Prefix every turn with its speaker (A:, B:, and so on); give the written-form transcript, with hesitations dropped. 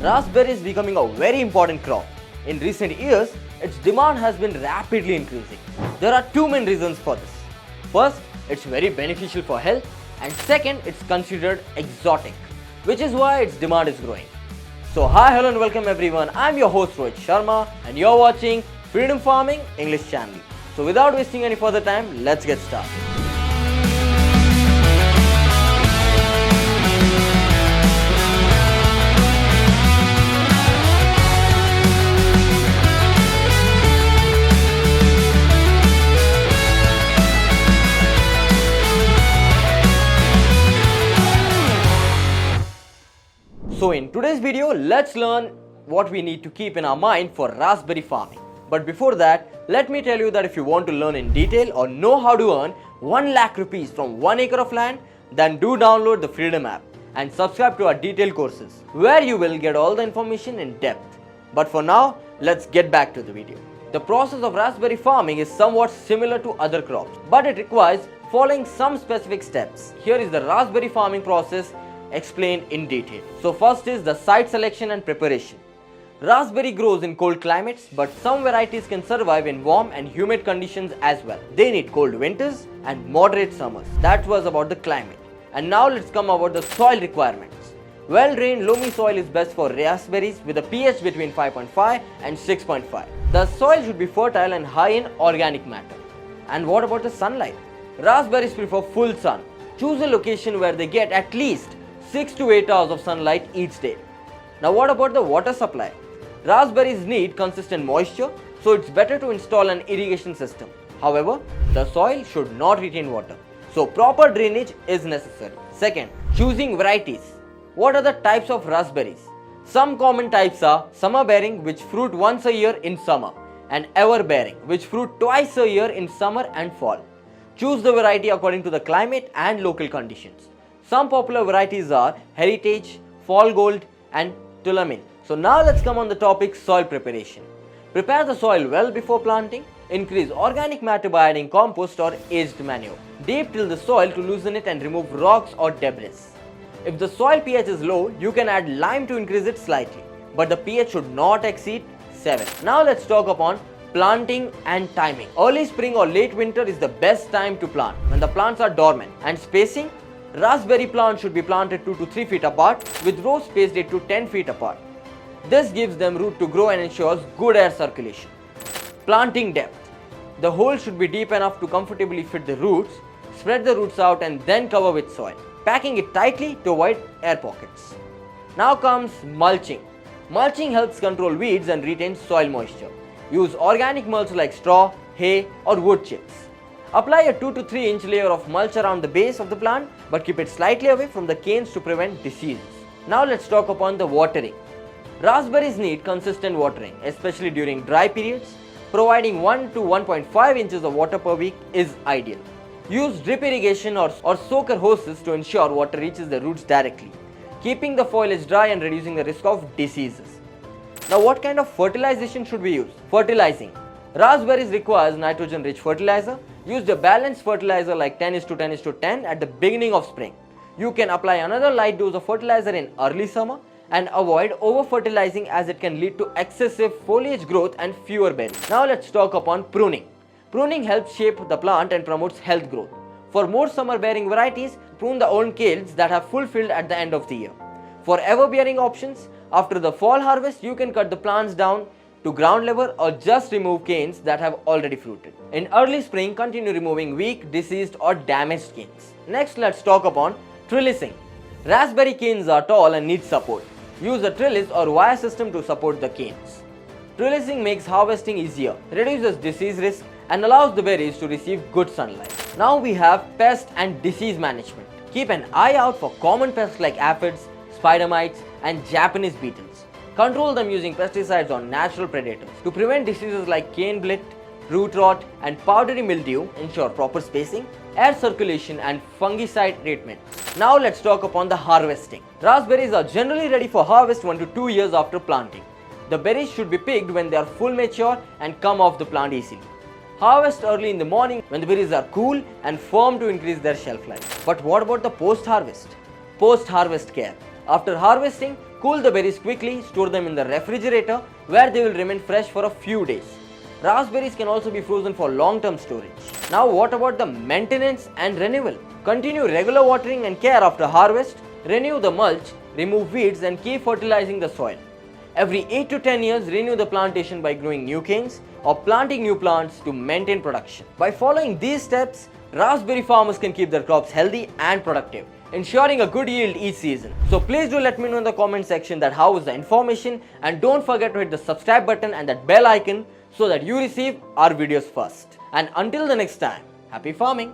A: Raspberry is becoming a very important crop. In recent years, its demand has been rapidly increasing. There are two main reasons for this. First, it's very beneficial for health, and second, it's considered exotic, which is why its demand is growing. So hi, hello and welcome everyone. I'm your host Rohit Sharma and you're watching Freedom Farming English channel. So without wasting any further time, let's get started. So in today's video, let's learn what we need to keep in our mind for raspberry farming. But before that, let me tell you that if you want to learn in detail or know how to earn 1 lakh rupees from 1 acre of land, then do download the Freedom app and subscribe to our detailed courses where you will get all the information in depth. But for now, let's get back to the video. The process of raspberry farming is somewhat similar to other crops, but it requires following some specific steps. Here is the raspberry farming process explained in detail. So first is the site selection and preparation. Raspberry grows in cold climates, but some varieties can survive in warm and humid conditions as well. They need cold winters and moderate summers. That was about the climate. And now let's come about the soil requirements. Well-drained loamy soil is best for raspberries with a pH between 5.5 and 6.5. The soil should be fertile and high in organic matter. And what about the sunlight? Raspberries prefer full sun. Choose a location where they get at least 6 to 8 hours of sunlight each day. Now what about the water supply? Raspberries need consistent moisture, so it's better to install an irrigation system. However, the soil should not retain water, so proper drainage is necessary. Second, choosing varieties. What are the types of raspberries? Some common types are summer bearing, which fruit once a year in summer, and ever bearing, which fruit twice a year in summer and fall. Choose the variety according to the climate and local conditions. Some popular varieties are Heritage, Fall Gold and Trellising. So now let's come on the topic soil preparation. Prepare the soil well before planting. Increase organic matter by adding compost or aged manure. Deep till the soil to loosen it and remove rocks or debris. If the soil pH is low, you can add lime to increase it slightly, but the pH should not exceed 7. Now let's talk upon planting and timing. Early spring or late winter is the best time to plant when the plants are dormant. And spacing? Raspberry plants should be planted 2 to 3 feet apart with rows spaced 8 to 10 feet apart. This gives them root to grow and ensures good air circulation. Planting depth. The hole should be deep enough to comfortably fit the roots. Spread the roots out and then cover with soil, packing it tightly to avoid air pockets. Now comes mulching. Mulching helps control weeds and retain soil moisture. Use organic mulch like straw, hay or wood chips. Apply a 2 to 3 inch layer of mulch around the base of the plant, but keep it slightly away from the canes to prevent diseases. Now let's talk upon the watering. Raspberries need consistent watering, especially during dry periods. Providing 1 to 1.5 inches of water per week is ideal. Use drip irrigation or soaker hoses to ensure water reaches the roots directly, keeping the foliage dry and reducing the risk of diseases. Now what kind of fertilization should we use? Fertilizing. Raspberries requires nitrogen-rich fertilizer. Use a balanced fertilizer like 10:10:10 at the beginning of spring. You can apply another light dose of fertilizer in early summer and avoid over-fertilizing as it can lead to excessive foliage growth and fewer berries. Now let's talk upon pruning. Pruning helps shape the plant and promotes health growth. For more summer-bearing varieties, prune the old canes that have fulfilled at the end of the year. For ever-bearing options, after the fall harvest, you can cut the plants down to ground level or just remove canes that have already fruited. In early spring, continue removing weak, diseased or damaged canes. Next, let's talk upon trellising. Raspberry canes are tall and need support. Use a trellis or wire system to support the canes. Trellising makes harvesting easier, reduces disease risk and allows the berries to receive good sunlight. Now we have pest and disease management. Keep an eye out for common pests like aphids, spider mites and Japanese beetles. Control them using pesticides on natural predators. To prevent diseases like cane blight, root rot and powdery mildew, ensure proper spacing, air circulation and fungicide treatment. Now let's talk upon the harvesting. Raspberries are generally ready for harvest 1 to 2 years after planting. The berries should be picked when they are full mature and come off the plant easily. Harvest early in the morning when the berries are cool and firm to increase their shelf life. But what about the post-harvest? Post-harvest care. After harvesting, Cool the berries quickly, store them in the refrigerator where they will remain fresh for a few days. Raspberries can also be frozen for long-term storage. Now what about the maintenance and renewal? Continue regular watering and care after harvest, renew the mulch, remove weeds and keep fertilizing the soil. Every 8 to 10 years, renew the plantation by growing new canes or planting new plants to maintain production. By following these steps, raspberry farmers can keep their crops healthy and productive, ensuring a good yield each season. So please do let me know in the comment section that how was the information, and don't forget to hit the subscribe button and that bell icon so that you receive our videos first. And until the next time, happy farming!